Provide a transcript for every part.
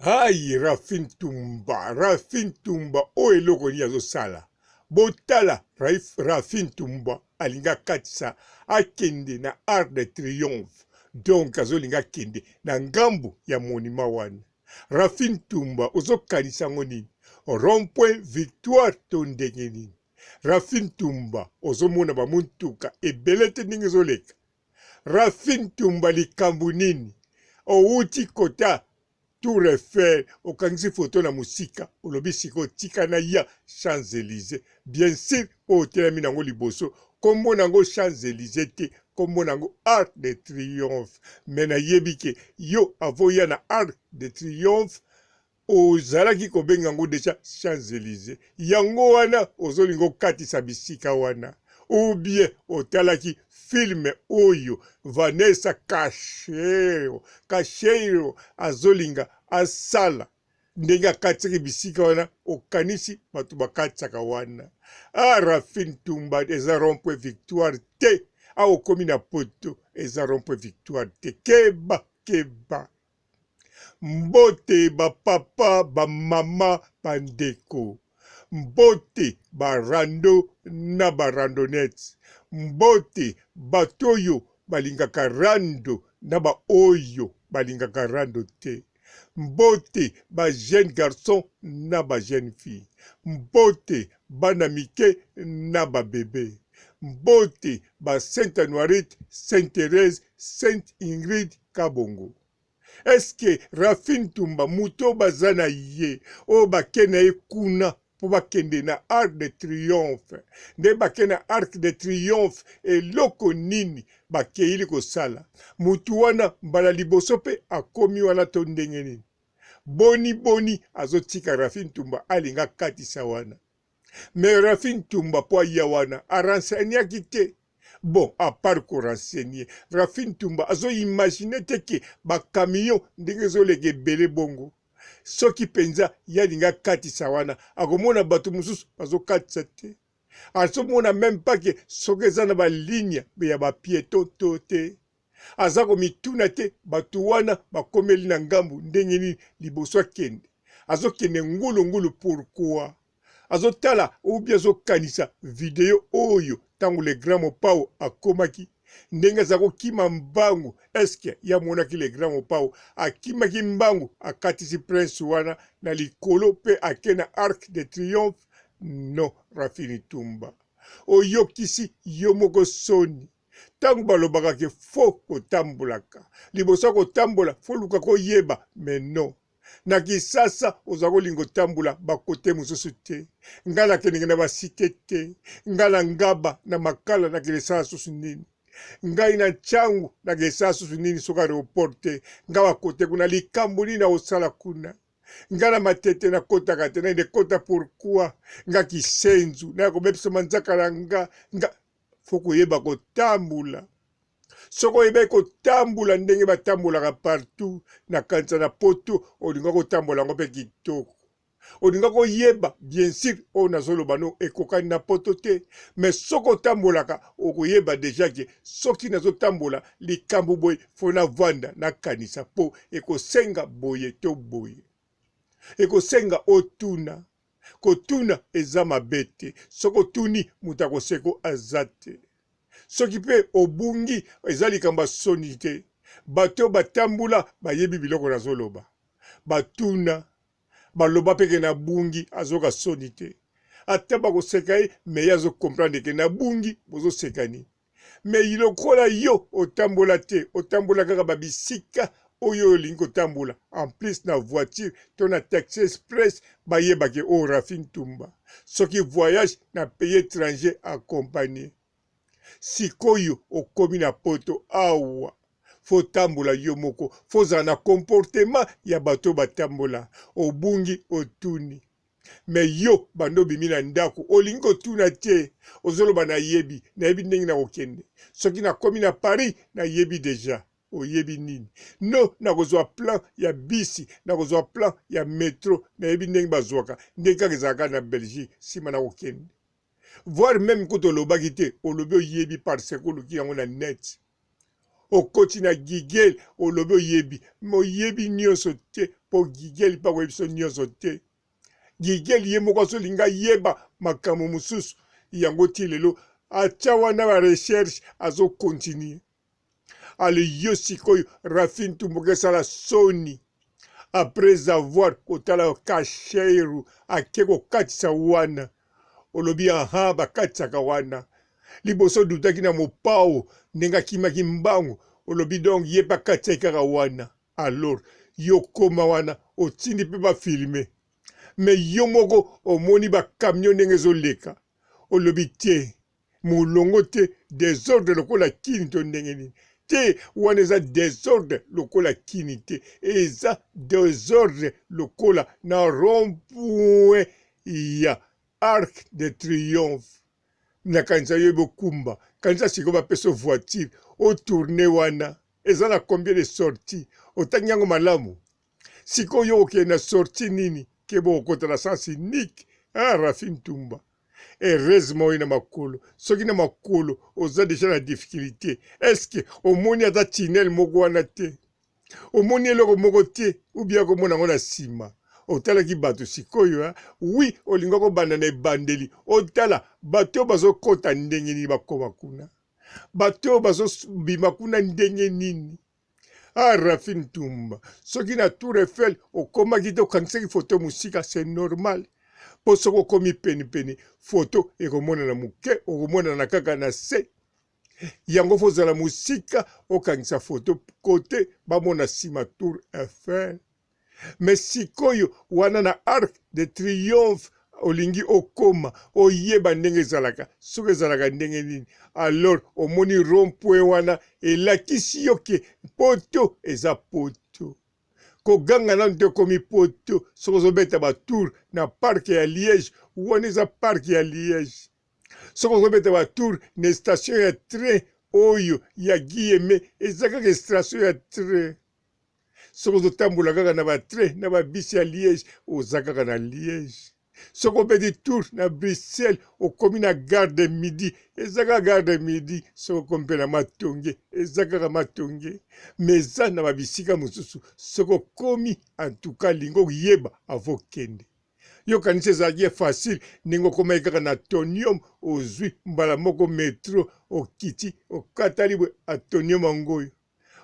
Aïe, Rafin Tumba, o eloko ni azosala. Botala, Rafin Tumba, alinga katisa, akende na Arc de Triomphe. Donc, azolinga kende na ngambu ya monima wana. Rafin Tumba, ozokanisa nini. Rond-point victoire to ndenge nini. Rafin Tumba, ozomona bamuntuka, ebelete ndenge zoleka. Rafin Tumba likambu nini. Outi kota, Tour Eiffel, okangisi photo na musika, olobi siko tika na ya Champs-Élysées. Bien sûr, o telemi nango liboso, kombo nango Champs-Élysées te, kombo nango Arc de Triomphe. Mena yebike, yo avoya na Arc de Triomphe, ozalaki kobenga ngo deja Champs-Élysées. Yango wana, ozolingo katisa bisika wana. Ou bien, otalaki film oyo Vanessa Cachero azolinga asala ndenge akatisaki bisika wana okanisi bato bakatisaka wana. Rafin Tumba eza rond-point victoire te, okomi na poto eza rond-point victoire te. Keba mbote bapapa bamama bandeko, mbote barando na barandonete, mbote batoyo balingaka rando na ba oyo balingaka rando te, mbote ba jeune garçon na ba jeune fille, mbote bana mike na ba bebe, mbote ba Sainte Anoirite, Sainte Thérèse, Sainte Ingrid Kabongo. Est-ce que Rafin Tumba muto bazana ye o bakena ekuna po bakende na Arc de Triomphe, nde bakena Arc de Triomphe eloko nini bakeili kosala. Mutu wana mbala liboso pe akomi wana to ndenge nini. Boni azotika Rafin Tumba alinga katisa wana. Mais Rafin Tumba po ya wana arenseignaki te. Bon, à part qu'on renseigne, Rafin Tumba azo imagine teke ba camion ndenge zolege bele bongo. Soki penza yalinga katisa wana, akomona bato mususu bazo katisa te. Azomona même pas que soki zana ba ligne ya ba piéton to te. Azako mituna te bato wana bakomeli na ngambu ndenge ni liboso kende. Azokende ngulu pourquoi? Azotala ou bien azokanisa video oyo tangu le grand mopao akomaki ndenge zako kima mbangu. Eske ya monaki le grand mopao akimaki mbangu akatisi prince wana na likolo pe akena Arc de Triomphe? Non, Rafin Tumba oyokisi yo moko soni. Tangu balobaka ke fo kotambulaka liboso kotambola fo luka koyeba, mais non. Na Kisasa ozako lingo tambula bakote mususu te. Ngala kenenge na basite te. Ngala ngaba na makala na kilesa susu nini. Ngai na changu na kilesa susu nini soka aeroport te. Ngawa kote kuna likambu nini na osala kuna. Ngala matete na kota kate na inde kota pourquoi. Nga kisenzu na yakobepisa manzaka na nga foko yeba kotambula. Soko ebe kotambula ndenge batambulaka partout na kanisa na poto olinga kotambola ngo pe kitoko. Olinga koyeba bien sûr o nazoloba no ekokani na poto te, mais soko tambolaka okoyeba deja ke soki nazotambola likambu boye fona vanda na kanisa po ekosenga boye to boye. Ekosenga otuna. Kotuna eza mabete. Soko tuni mutakoseko azate. Soki pe obungi ezali kamba soni te. Bato batambula bayebi biloko nazoloba. Batuna baloba peke na bungi azoka soni te. Ata bakoseka ye me yazo comprendre ke na bungi bozo sekani. Me ilokola yo otambola te, otambola kaka babisika oyo olingi kotambola. En plus na voiture to na taxi express bayeba ke o Rafin Tumba. Soki voyage na pays étranger accompagné. Sikoyo okomi na poto awa fo tambola yo moko, fo za na comportement ya bato batambola, obungi otuni. Me yo bando bimi na ndako olingi kotuna te, ozoloba na yebi ndenge na kokende. Soki na komi na Paris na yebi deja oyebi nini. No na kozwa plan ya bisi, na kozwa plan ya metro na yebi ndenge bazwaka, ndenge kaka ezalaka na Belgique sima na kokende. Voir même quand on l'a bagité, on l'a yebi par secours qui a on a net. okoti na gigel olobi oyebi moyebi nyonso te po gigel pa koyebiso nyonso te gigel ye moko azolinga yeba makambo mosusu yango ti lelo atia wana ba recherche azokontinue ale yo sikoyo Rafin Tumba esala soni après avoir kotala kasheru ake kokatisa wana olobi aha bakatisaka wana liboso dutaki na mopao ndenge akimaki mbangu olobi donc ye bakatisaki kaka wana alors yo koma wana otindi mpe bafilme me yo moko omoni bakamio ndenge ezoleka olobi te molongo te desordre lokola kini to ndenge nini te wana eza desordre lokola kini te eza desordre lokola na rond-point ya Arc de Triomphe na kanisa yo bokumba kanisa siko bapesa voiture otourne wana eza na combien de sorties otangi yango malamu siko yo okende na sortie nini ke bokota na sens unique Rafin Tumba heureusement oyo na makolo soki na makolo oza deja na difficulté estce omoni ata tunnel moko wana te omoni eloko moko te ubia komona yango na nsima otalaki bato sikoyo wi olinga kobanda na ebandeli otala bato oyo bazokɔta ndenge nini bakoma kuna bato oyo bazobima kuna ndenge nini Rafin Tumba soki na Tour Eiffel okomaki te okangisaki foto mosika c'est normal po soki okomi penipeni foto ekomonana moke okomonana kaka na se yango fozala mosika okangisa foto kote bamona nsima Tour Eiffel mais sikoyo wana na Arc de Triomphe olingi okoma oyeba ndenge ezalaka soki ezalaka ndenge nini alors omoni rond-point wana elakisi yo ke poto eza poto koganga nanu te komi poto soki ozobeta batour na parke ya Liège wana eza parke ya Liège soki ozobeta batour na station ya train oyo ya Guilleme eza kaka station ya train soki ozotambola kaka na batrain na babisi ya Liège oza kaka na Liège soki obeti tour na Bruxelles okomi na gare de midi eza kaka gare de midi soki okomi mpe na Matonge eza kaka Matonge me eza na babisika mosusu soki okomi antuka lingo oyeba avokende yo kanisa ezalaki facile ndenge okomaki kaka na Atonium ozwi mbala moko metro okiti okatali bwe Atonium angoyo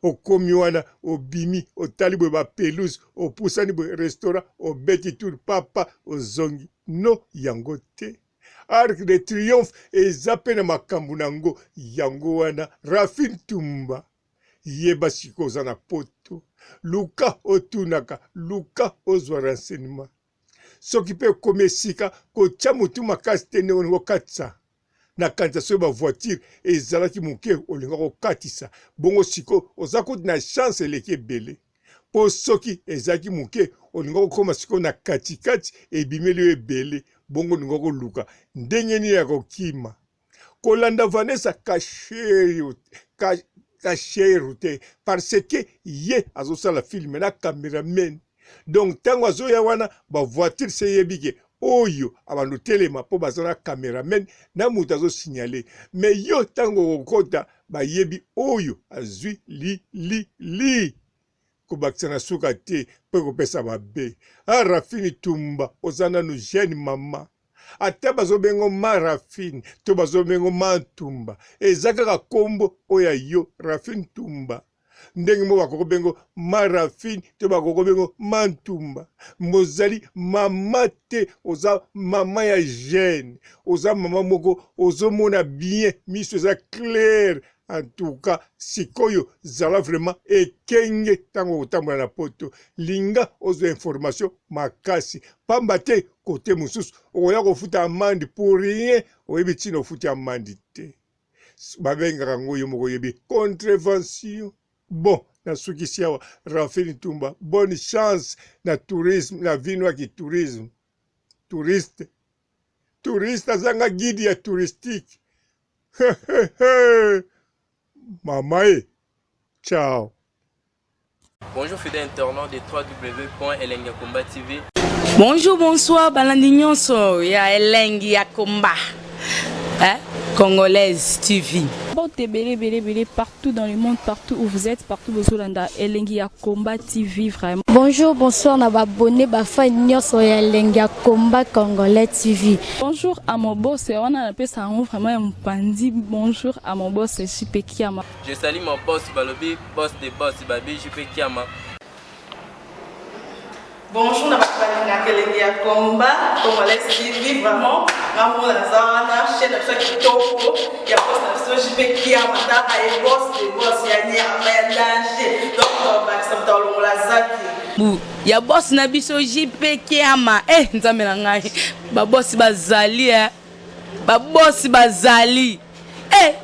okomi wana obimi otali bwe bapelouse opusani bwe restaurant obeti tour papa ozongi no yango te Arc de Triomphe eza mpe na makambo nango yango wana Rafin Tumba yeba siko oza na poto luka otunaka luka ozwa renseignement soki mpe okomi esika kotya motu makasi te ndenge olingi okatisa na kanisa soki bavoiture ezalaki moke olinga kokatisa bongo siko oza kuti na chance eleki ebele mpo soki ezalaki moke olinga kokoma siko na katikati ebimeli oyo ebele bongo olinga koluka ndenge nini ya kokima kolanda Vanessa kasheru te parce que ye azosala filme na cameraman donc ntango azoya wana bavoiture se yebike oyo abantu telema po bazala cameraman na moto azosignale me yo ntango okota bayebi oyo azwi li kobakisa na suka te mpe kopesa babe Rafin Tumba oza nanu jeune mama ata bazobengo ma Rafin to bazobengo ma Tumba eza kaka kombo oyo yo Rafin Tumba ndenge mo bakobengo ma Rafin to bakobengo ma Tumba mozali mama te oza mama ya jeune oza mama moko ozomona bien miso eza clair en tout cas sikoyo zala vraiment ekenge tango otambola na poto linga ozwa information makasi pamba te kote mosusu okoya kofuta amande pour rien oyebi ntina ofuti amande te babengaka ngo yo moko oyebi contravention bon nasukisi awa Rafin Tumba bonne chance na tourisme na vino yaki tourisme touriste azanga guide ya touristique Mamae, ciao. Bonjour fidèles internautes de www.elengiakomba TV. Bonjour, bonsoir, balandi nyonso ya Elengi ya Komba. Congolaise TV. Porte belé partout dans le monde, partout où vous êtes, partout où vous êtes, Elengia Combat TV vraiment. Bonjour, bonsoir, na abonné bafa nyonso ya Elengia Combat Congolais TV. Bonjour à mon boss, on a appelé ça vraiment un pandi. Bonjour à mon boss, JP Kiama. Je salue mon boss Balobi, boss des boss Babi, JP Kiama. Bonjour, na Elengia Combat Congolais TV vraiment. Maman Lazana, chaîne de chaque topo, il y a pas de JP Kiama, ta et boss des boss, il y a ni à danger. Donc on va ça dans la zaki. Ya boss na biso JP Kiama. Nzambe na ngai. Ba boss bazali Ba boss bazali.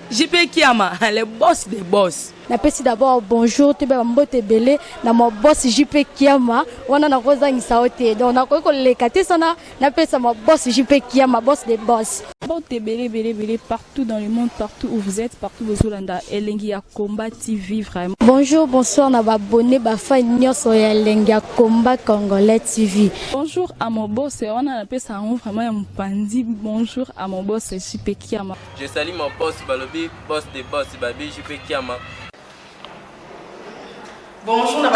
JP Kiama, le boss des boss. Napesi d'abord bonjour, tu be mbote belé na mo boss JP Kiama, wana na kozangisa ote. Donc na ko lekate sana, napesa mo boss JP Kiama, boss des boss. Porte belé partout dans le monde, partout où vous êtes, partout où vous êtes, Elengia Combat TV vraiment. Bonjour, bonsoir, na abonné bafa nyonso ya Elengia Combat Congolais TV. Bonjour à mon boss, on a appelé ça vraiment un pandi. Bonjour à mon boss JP Kiama. Je salue mon boss Balobi, boss des boss Babi, JP Kiama. Bonjour, na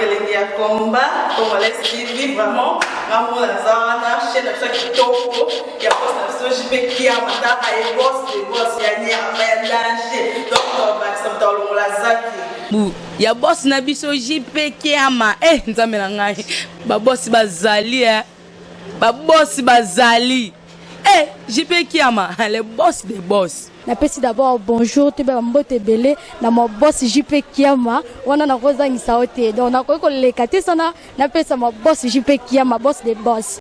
Elengia Combat Congolais TV vraiment. Maman Lazana, chaîne de chaque topo, il y a pas de JP Kiama, ta et boss des boss, il y a ni à danger. Donc on va ça dans la zaki. Ya boss na biso JP Kiama. Nzambe na ngai. Ba boss bazali Ba boss bazali. JP Kiama, le boss des boss. Napesi d'abord bonjour, tu be mbote belé na mo boss JP Kiama, wana na kozangisa ote. Donc na ko lekate sana, napesa mo boss JP Kiama, boss des boss.